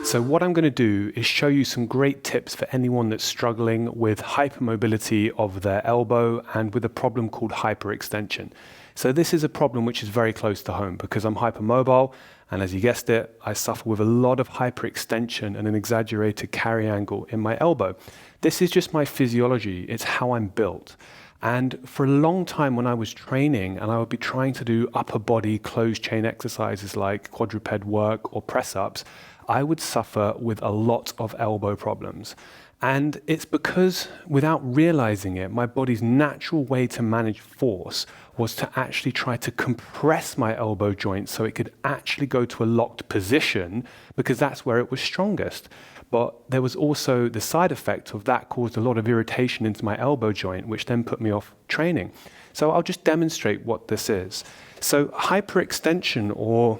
So what I'm going to do is show you some great tips for anyone that's struggling with hypermobility of their elbow and with a problem called hyperextension. So this is a problem which is very close to home because I'm hypermobile, and as you guessed it, I suffer with a lot of hyperextension and an exaggerated carry angle in my elbow. This is just my physiology. It's how I'm built. And for a long time when I was training and I would be trying to do upper body closed chain exercises like quadruped work or press-ups, I would suffer with a lot of elbow problems. And it's because, without realizing it, my body's natural way to manage force was to actually try to compress my elbow joint so it could actually go to a locked position because that's where it was strongest. But there was also the side effect of that caused a lot of irritation into my elbow joint, which then put me off training. So I'll just demonstrate what this is. So hyperextension or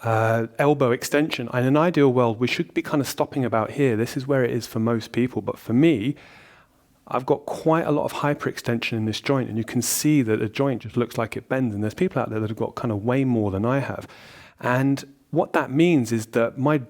elbow extension, in an ideal world, we should be kind of stopping about here. This is where it is for most people. But for me, I've got quite a lot of hyperextension in this joint, and you can see that the joint just looks like it bends. And there's people out there that have got kind of way more than I have. And what that means is that my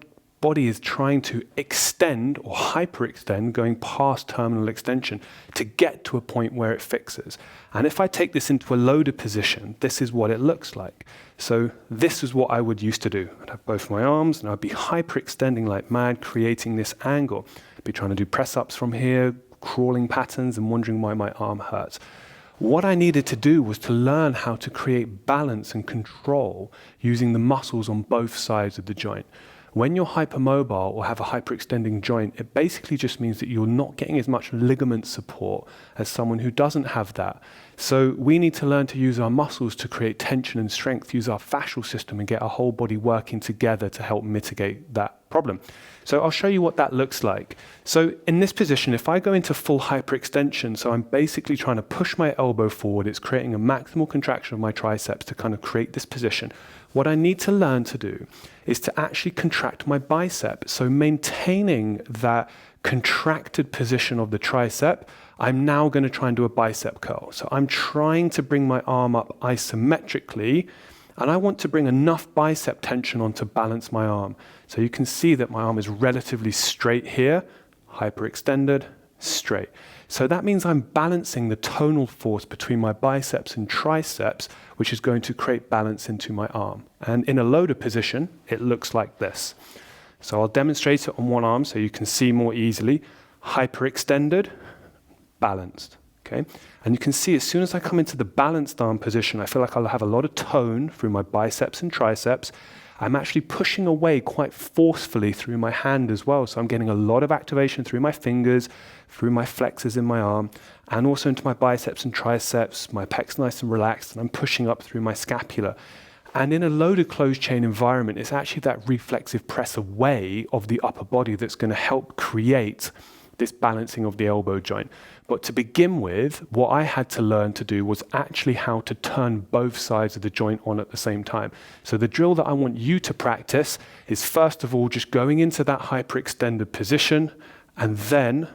body is trying to extend or hyperextend, going past terminal extension to get to a point where it fixes. And if I take this into a loaded position, this is what it looks like. So this is what I would used to do. I'd have both my arms and I'd be hyperextending like mad, creating this angle. I'd be trying to do press-ups from here, crawling patterns and wondering why my arm hurts. What I needed to do was to learn how to create balance and control using the muscles on both sides of the joint. When you're hypermobile or have a hyperextending joint, it basically just means that you're not getting as much ligament support as someone who doesn't have that. So we need to learn to use our muscles to create tension and strength, use our fascial system and get our whole body working together to help mitigate that problem. So I'll show you what that looks like. So in this position, if I go into full hyperextension, so I'm basically trying to push my elbow forward, it's creating a maximal contraction of my triceps to kind of create this position. What I need to learn to do is to actually contract my bicep. So maintaining that contracted position of the tricep, I'm now going to try and do a bicep curl. So I'm trying to bring my arm up isometrically, and I want to bring enough bicep tension on to balance my arm. So you can see that my arm is relatively straight here, hyperextended, straight. So that means I'm balancing the tonal force between my biceps and triceps, which is going to create balance into my arm. And in a loaded position, it looks like this. So I'll demonstrate it on one arm so you can see more easily. Hyperextended, balanced. Okay? And you can see as soon as I come into the balanced arm position, I feel like I'll have a lot of tone through my biceps and triceps. I'm actually pushing away quite forcefully through my hand as well. So I'm getting a lot of activation through my fingers, through my flexors in my arm, and also into my biceps and triceps. My pec's nice and relaxed, and I'm pushing up through my scapula. And in a loaded closed chain environment, it's actually that reflexive press away of the upper body that's going to help create this balancing of the elbow joint. But to begin with, what I had to learn to do was actually how to turn both sides of the joint on at the same time. So the drill that I want you to practice is first of all just going into that hyperextended position and then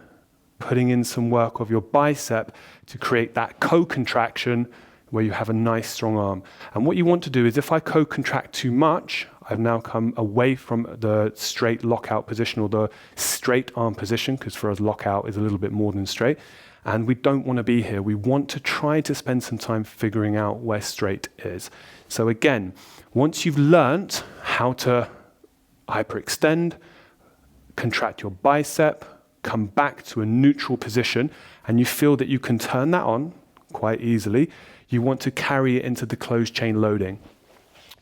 putting in some work of your bicep to create that co-contraction where you have a nice strong arm. And what you want to do is if I co-contract too much, I've now come away from the straight lockout position or the straight arm position, because for us lockout is a little bit more than straight. And we don't want to be here. We want to try to spend some time figuring out where straight is. So again, once you've learnt how to hyperextend, contract your bicep, come back to a neutral position, and you feel that you can turn that on quite easily, you want to carry it into the closed chain loading.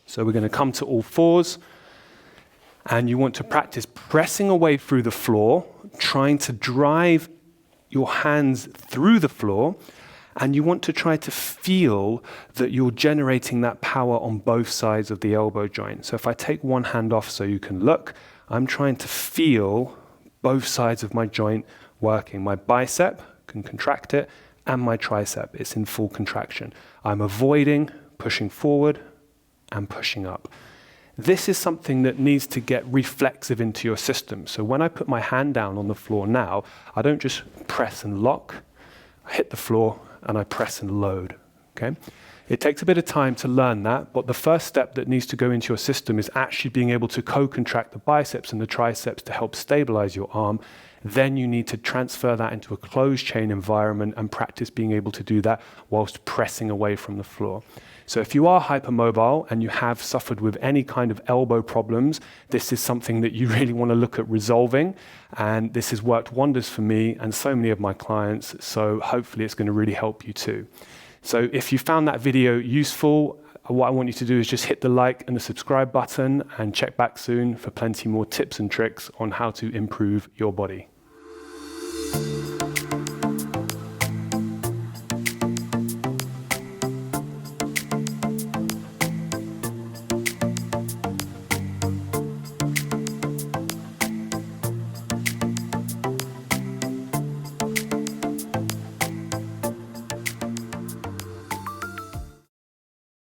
So we're going to come to all fours, and you want to practice pressing away through the floor, trying to drive your hands through the floor, and you want to try to feel that you're generating that power on both sides of the elbow joint. So if I take one hand off so you can look, I'm trying to feel both sides of my joint working. My bicep can contract it, and my tricep, it's in full contraction. I'm avoiding pushing forward and pushing up. This is something that needs to get reflexive into your system. So when I put my hand down on the floor now, I don't just press and lock. I hit the floor and I press and load. Okay? It takes a bit of time to learn that, but the first step that needs to go into your system is actually being able to co-contract the biceps and the triceps to help stabilize your arm. Then you need to transfer that into a closed chain environment and practice being able to do that whilst pressing away from the floor. So if you are hypermobile and you have suffered with any kind of elbow problems, this is something that you really want to look at resolving. And this has worked wonders for me and so many of my clients. So hopefully it's going to really help you too. So if you found that video useful, what I want you to do is just hit the like and the subscribe button and check back soon for plenty more tips and tricks on how to improve your body.